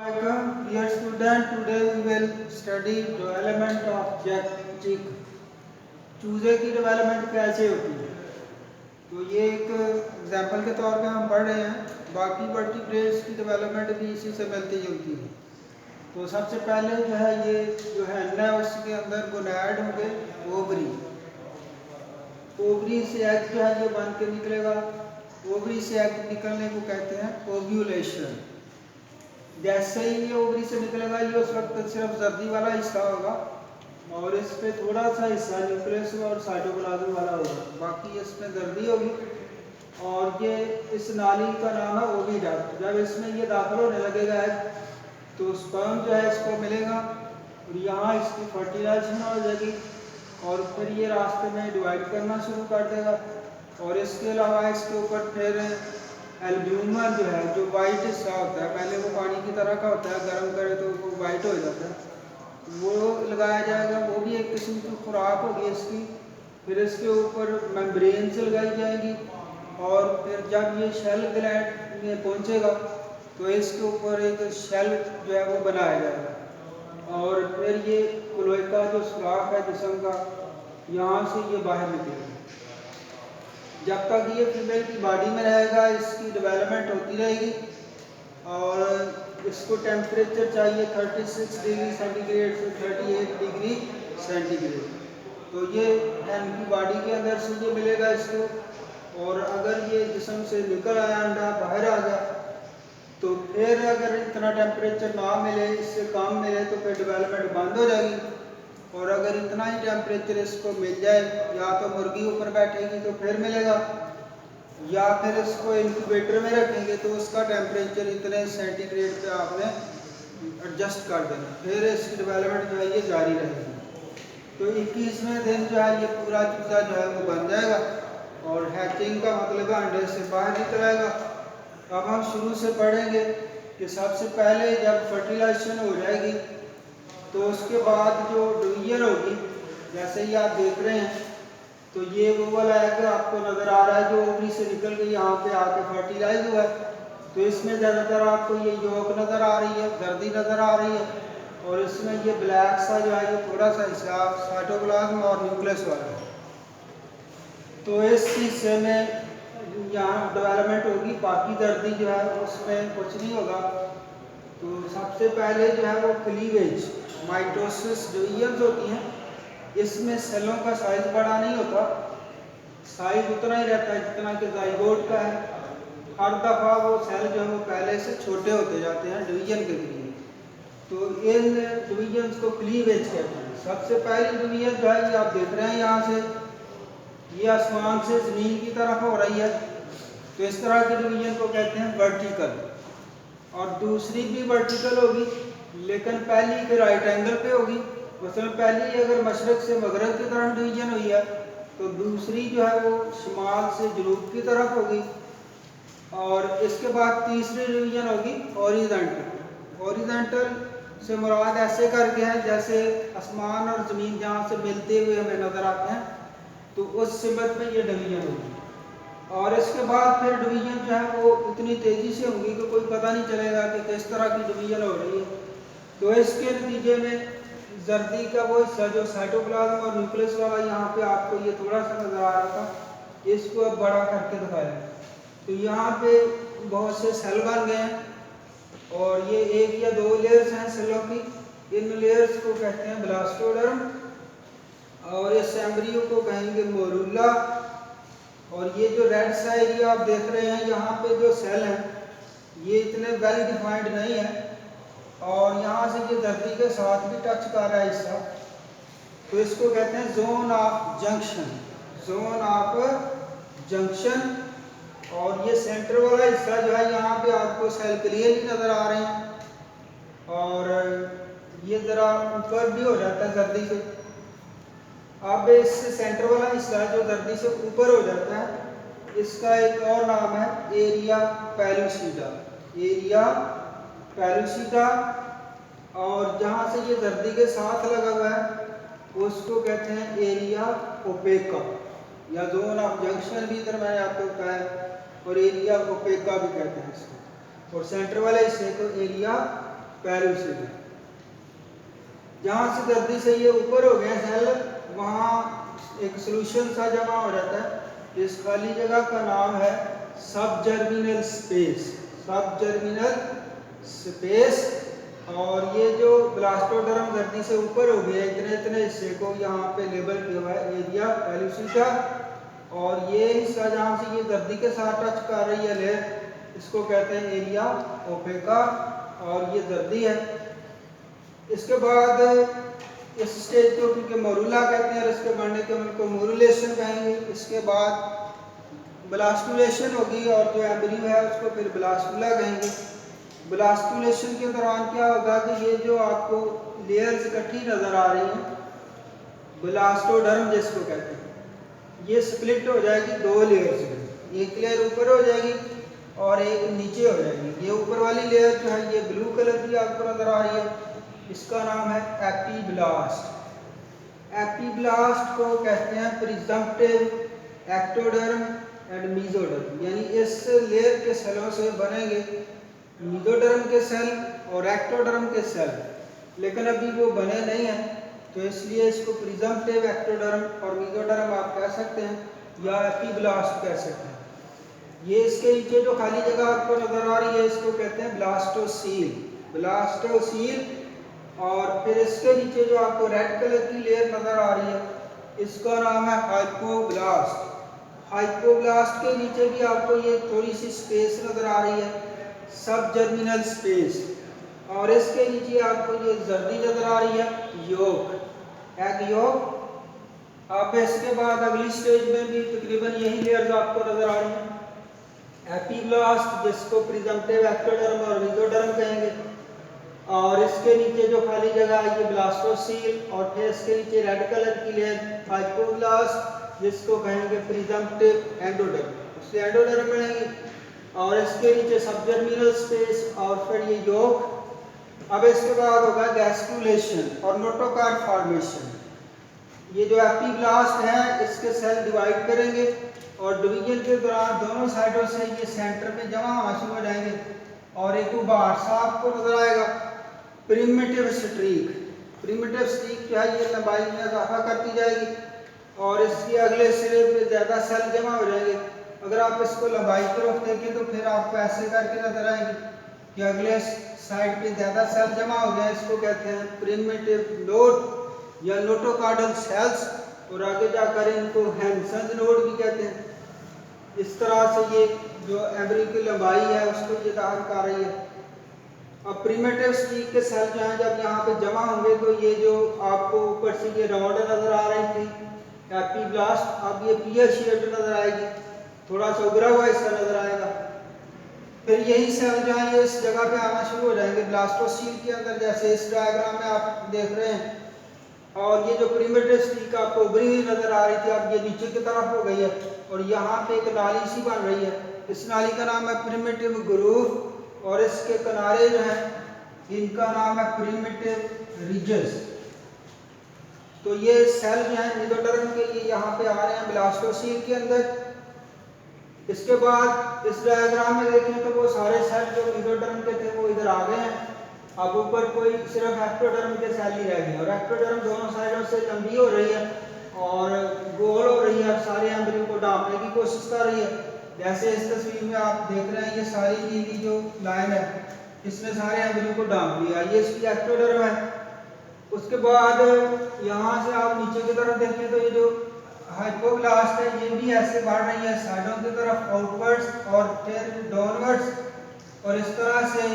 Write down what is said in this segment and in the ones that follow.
Dear student, today we will study development of chick. चूजे की development कैसे होती है, तो ये एक एग्जाम्पल के तौर पे हम पढ़ रहे हैं। बाकी वर्टिब्रेट्स की डेवलपमेंट भी इसी से मिलती जुलती है। तो सबसे पहले जो है ये जो है अंडा है उसके अंदर गोनैड होंगे, ओवरी। ओवरी से एग जो है ये बन के निकलेगा। ओवरी से एग निकलने को कहते हैं ओव्यूलेशन। जैसे ही ये ओवरी से निकलेगा ये उस वक्त सिर्फ जर्दी वाला हिस्सा होगा और इस पे थोड़ा सा हिस्सा न्यूक्लियस और साइटोप्लाज्म वाला होगा, बाकी इसमें जर्दी होगी। और ये इस नाली का नाम है ओविडक्ट। जब इसमें ये दाखिल होने लगेगा एग तो स्पर्म जो है इसको मिलेगा और यहाँ इसकी फर्टिलाइजेशन हो जाएगी और फिर ये रास्ते में डिवाइड करना शुरू कर देगा। और इसके अलावा इसके ऊपर फिर एल्ब्यूमन जो है, जो वाइट हिस्सा होता है, पहले वो पानी की तरह का होता है, गर्म करे तो वो वाइट हो जाता है, वो लगाया जाएगा। वो भी एक किस्म की खुराक होगी इसकी। फिर इसके ऊपर मेम्ब्रेन्स लगाई जाएंगी और फिर जब ये शेल ग्लैंड में पहुंचेगा तो इसके ऊपर एक शेल जो है वो बनाया जाएगा और फिर ये क्लोएका जो सुराख है जिस्म का, यहाँ से ये बाहर निकलेगा। जब तक ये फीमेल की बॉडी में रहेगा इसकी डेवलपमेंट होती रहेगी और इसको टेम्परेचर चाहिए 36 डिग्री सेंटीग्रेड से 38 डिग्री सेंटीग्रेड। तो ये इनकी बॉडी के अंदर से ये मिलेगा इसको। और अगर ये जिस्म से निकल आया, अंडा बाहर आ गया, तो फिर अगर इतना टेम्परेचर ना मिले, इससे कम मिले, तो फिर डेवलपमेंट बंद हो जाएगी। और अगर इतना ही टेम्परेचर इसको मिल जाए, या तो मुर्गी ऊपर बैठेगी तो फिर मिलेगा, या फिर इसको इंक्यूबेटर में रखेंगे तो उसका टेम्परेचर इतने सेंटीग्रेड पे आपने एडजस्ट कर देना, फिर इसकी डेवलपमेंट जो है ये जारी रहेगी। तो 21वें दिन जो है ये पूरा चूजा जो है वो बन जाएगा और हैचिंग का मतलब है अंडे से बाहर निकल आएगा। अब हम शुरू से पढ़ेंगे कि सबसे पहले जब फर्टिलाइजेशन हो जाएगी तो उसके बाद जो डिवीजन होगी, जैसे ही आप देख रहे हैं, तो ये वो वाला एग आपको नज़र आ रहा है जो ओवरी से निकल के यहाँ पे आके फर्टिलाइज हुआ है। तो इसमें ज़्यादातर आपको ये योक नज़र आ रही है, गर्दी नज़र आ रही है, और इसमें ये ब्लैक सा जो है ये थोड़ा सा हिस्सा साइटोप्लाज्म और न्यूक्लियस वाला है। तो इस हिस्से में यहाँ डेवलपमेंट होगी, बाकी गर्दी जो है उसमें कुछ नहीं होगा। तो सबसे पहले जो है वो क्लीवेज माइटोसिस डिवीजन्स होती हैं। इसमें सेलों का साइज बड़ा नहीं होता, साइज उतना ही रहता है जितना कि जाइगोट का है। हर दफ़ा वो सेल जो है वो पहले से छोटे होते जाते हैं डिवीजन के लिए। तो इन डिवीजन्स को क्लीवेज कहते हैं। सबसे पहली डिवीजन जो है ये आप देख रहे हैं, यहाँ से ये आसमान से ज़मीन की तरफ हो रही है, तो इस तरह की डिवीजन को कहते हैं वर्टिकल। और दूसरी भी वर्टिकल होगी, लेकिन पहली के राइट एंगल पे होगी। मतलब पहली अगर मशरक से मगरब की तरफ डिवीजन हुई है, तो दूसरी जो है वो शुमाल से जनूब की तरफ होगी। और इसके बाद तीसरी डिवीजन होगी हॉरिजॉन्टल। हॉरिजॉन्टल से मुराद ऐसे करके है जैसे आसमान और ज़मीन जहाँ से मिलते हुए हमें नज़र आते हैं, तो उस सिमत में ये डिवीजन होगी। और इसके बाद फिर डिवीजन जो है वो इतनी तेज़ी से होगी कि कोई पता नहीं चलेगा कि किस तरह की डिवीजन हो रही है। तो इसके नतीजे में जर्दी का वो हिस्सा जो साइटोप्लाज्म और न्यूक्लियस वाला यहाँ पे आपको ये थोड़ा सा नज़र आ रहा था, इसको अब बड़ा करके दिखाया। तो यहाँ पे बहुत से सेल बन गए हैं और ये एक या दो लेयर्स हैं सेलों की। इन लेयर्स को कहते हैं ब्लास्टोडर्म और इस एम्ब्रियो को कहेंगे मोरुला। और ये जो रेड सा एरिया आप देख रहे हैं, यहाँ पे जो सेल हैं ये इतने वेल डिफाइंड नहीं है और यहाँ से ये धरती के साथ भी टच कर रहा है हिस्सा, तो इसको कहते हैं zone of junction. Zone of junction. और ये सेंटर वाला हिस्सा जो है यहाँ पे आपको सेल क्लियरली नज़र आ रहे हैं और ये ज़रा ऊपर भी हो जाता है धरती से। अब इस सेंटर वाला हिस्सा जो धरती से ऊपर हो जाता है, इसका एक और नाम है एरिया पेलुसिडा। Area pellucida. और जहाँ से ये धरती के साथ लगा हुआ है उसको कहते हैं एरिया ओपेका, या जोन ऑफ जंक्शन भी इधर मैंने आपको बताया, और एरिया ओपेका भी कहते हैं इसको। और सेंटर वाले हिस्से को एरिया पेल्यूसिड। जहाँ से जल्दी से ये ऊपर हो गया सेल, वहाँ एक सोल्यूशन सा जमा हो जाता है। इस खाली जगह का नाम है सब जर्मिनल स्पेस, सब जर्मिनल स्पेस। और ये जो ब्लास्टोडर्म धरती से ऊपर हो गया, इतने इतने हिस्से को यहाँ पे लेबल किया हुआ है एरिया पेल्यूसिडा। और ये हिस्सा जहाँ से ये धरती के साथ टच कर रही है लेयर, इसको कहते हैं एरिया ओपेका, और ये धरती है। इसके बाद इस स्टेज को क्योंकि मोरूला कहते हैं और इसके बढ़ने के उनको मोरुलेशन कहेंगे। इसके बाद ब्लास्टुलेशन होगी और जो एम्ब्रियो है उसको फिर ब्लास्टुला कहेंगे। ब्लास्टुलेशन के दौरान क्या होगा कि ये जो आपको लेयर्स इकट्ठी नजर आ रही हैं, ब्लास्टोडर्म जिसको कहते हैं, ये स्प्लिट हो जाएगी दो लेयर्स में। एक लेयर ऊपर हो जाएगी और एक नीचे हो जाएगी। ये ऊपर वाली लेयर जो है ये ब्लू कलर की आपको नजर आ रही है, इसका नाम है एपीब्लास्ट। एपीब्लास्ट को कहते हैं प्रिजम्प्टिव एक्टोडर्म एंड मेसोडर्म, यानी इस लेयर के सेलों से बनेंगे मेसोडर्म के सेल और एक्टोडर्म के सेल, लेकिन अभी वो बने नहीं हैं, तो इसलिए इसको प्रिजम्प्टिव एक्टोडर्म और मेसोडर्म आप कह सकते हैं या एपीब्लास्ट कह सकते हैं। ये इसके नीचे जो खाली जगह आपको नजर आ रही है इसको कहते हैं ब्लास्टोसील, ब्लास्टोसील। और फिर इसके नीचे जो आपको रेड कलर की लेयर नजर आ रही है इसका नाम है हाइपोब्लास्ट। हाइपोब्लास्ट के नीचे भी आपको ये थोड़ी सी स्पेस नजर आ रही है, सब जर्मिनल स्पेस। और इसके नीचे आपको ये जर्दी नजर आ रही है, योक, एग योक। अब इसके बाद अगली स्टेज में भी तकरीबन यही लेयर्स आपको नजर आ रही हैं। एपीब्लास्ट जिसको प्रिजम्प्टिव एक्टोडर्म और मेसोडर्म कहेंगे, और इसके नीचे जो खाली जगह है ये ब्लास्टोसील, और फिर इसके नीचे रेड कलर की लेयर हाइपोब्लास्ट जिसको कहेंगे प्रिजम्प्टिव एंडोडर्म, उससे एंडोडर्म बनेगी। और इसके नीचे सबजर्मिनल स्पेस और फिर ये योक। अब इसके बाद होगा गैस्ट्रुलेशन और नोटोकार्ड फॉर्मेशन। ये जो एपीब्लास्ट है इसके सेल डिवाइड करेंगे और डिवीजन के दौरान दोनों साइडों से ये सेंटर में जमा होना शुरू हो जाएंगे और एक उभार सा आपको नजर आएगा, प्रिमिटिव स्ट्रीक। प्रिमिटिव स्ट्रीक जो है ये लंबाई में इजाफा करती जाएगी और इसके अगले सिरे पे ज़्यादा सेल जमा हो जाएंगे। अगर आप इसको लंबाई की तरफ देखें तो फिर आपको ऐसे करके नजर आएंगे कि अगले साइड पे ज़्यादा सेल जमा हो गया, इसको कहते हैं प्रिमिटिव नोड या नोटोकार्डल सेल्स, और आगे जाकर इनको हैंसन्स नोड भी कहते हैं। इस तरह से ये जो एम्ब्रियो की लंबाई है उसको ये दाखिल कर रही है। अब प्रिमिटिव स्ट्रीक के सेल जो हैं जब यहाँ पे जमा होंगे तो ये जो आपको ऊपर से ये राउंड नजर आ रही थी एपीब्लास्ट, अब ये पीयर शेप्ड नजर आएगी, थोड़ा सा उभरा हुआ हिस्सा नजर आएगा। फिर यही सेल जो है ये इस जगह पे आना शुरू हो जाएंगे ब्लास्टोसील के अंदर, जैसे इस डायग्राम में आप देख रहे हैं। और ये जो प्रिमिटिव स्ट्रीक आपको उभरी हुई नजर आ रही थी अब ये नीचे की तरफ हो गई है और यहाँ पे एक नाली सी बन रही है, इस नाली का नाम है प्रिमिटिव ग्रूव, और इसके किनारे जो हैं इनका नाम है प्रिमिटिव रिजेस। तो ये सेल जो हैं मेसोडर्म के ये यहाँ पे आ रहे हैं ब्लास्टोसील के अंदर। इसके बाद इस डायग्राम में देखें तो वो सारे सेल जो मेसोडर्म के थे वो इधर आ गए हैं। अब ऊपर कोई सिर्फ एक्टोडर्म के सेल ही रह गए और एक्टोडर्म दोनों साइडों से लंबी हो रही है और गोल हो रही है, सारे एम्ब्रियो को ढांपने की कोशिश कर रही है। जैसे इस तस्वीर में आप देख रहे हैं ये सारी नीली जो लाइन है इसने सारे एम्ब्रियो को ढांप लिया, ये इसकी एक्टोडर्म है। उसके बाद यहाँ से आप नीचे की तरफ देखें तो ये जो हाइपोब्लास्ट है ये भी ऐसे बढ़ रही है साइडों की तरफ आउटवर्ड्स और फिर डाउनवर्ड्स, और इस तरह से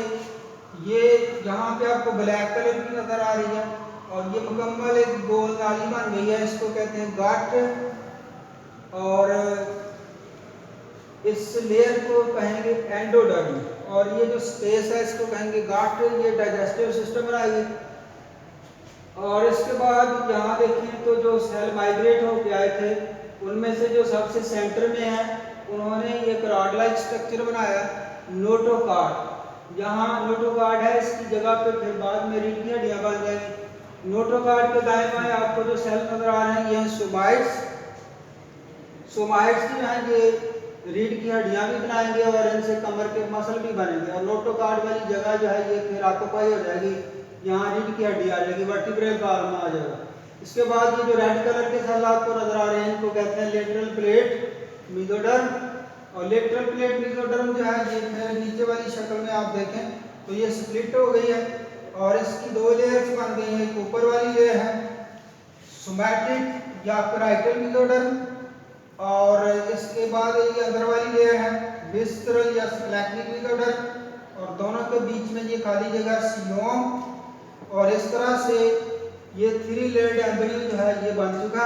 ये यहाँ पे आपको ब्लैक कलर की नजर आ रही है और ये मुकम्मल एक गोल नाली बन गई है, इसको कहते हैं गट, और इस लेयर को कहेंगे एंडोडर्म, और ये जो स्पेस है इसको कहेंगे गट, ये डाइजेस्टिव सिस्टम बनाएगी। और इसके बाद यहाँ देखें तो जो सेल माइग्रेट होकर आए थे उनमें से जो सबसे सेंटर में है उन्होंने ये कार्ड लाइक स्ट्रक्चर बनाया नोटोकार्ड। यहाँ नोटोकार्ड है, इसकी जगह पे फिर बाद में रीढ़ की हड्डियाँ बन जाएंगी। नोटोकार्ड के दाएं बाएं आपको जो सेल नजर आ रहे हैं ये हैं सोमाइट्स। सोमाइट्स जो हैं ये रीढ़ की हड्डियां भी बनाएंगे और इनसे कमर के मसल भी बनेंगे। और नोटोकॉर्ड वाली जगह जो है ये फिर ऑक्यूपाई हो जाएगी, यहाँ रीढ़ की हड्डी आ जाएगी, वर्टिब्रल कॉलम आ जाएगा। इसके बाद ये जो रेड कलर के सेल आपको नजर आ रहे हैं इनको कहते हैं लेटरल प्लेट मेसोडर्म। और लेटरल प्लेट मेसोडर्म जो है ये फिर नीचे वाली शक्ल में आप देखें तो ये स्प्लिट हो गई है और इसकी दो लेयर्स बन गई हैं। एक ऊपर वाली लेयर है सोमैटिक या पैराइटल मेसोडर्म और इसके बाद ये अंदर वाली लेयर है विस्ट्रल या स्प्लैक्निक मेसोडर्म और दोनों के बीच में ये खाली जगह सीलोम। और इस तरह से ये 3 लेयर्ड एम्ब्रियो जो है ये बन चुका।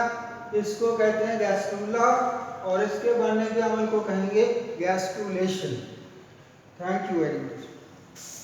इसको कहते हैं गैस्ट्रुला और इसके बनने के अमल को कहेंगे gastrulation. Thank you very much.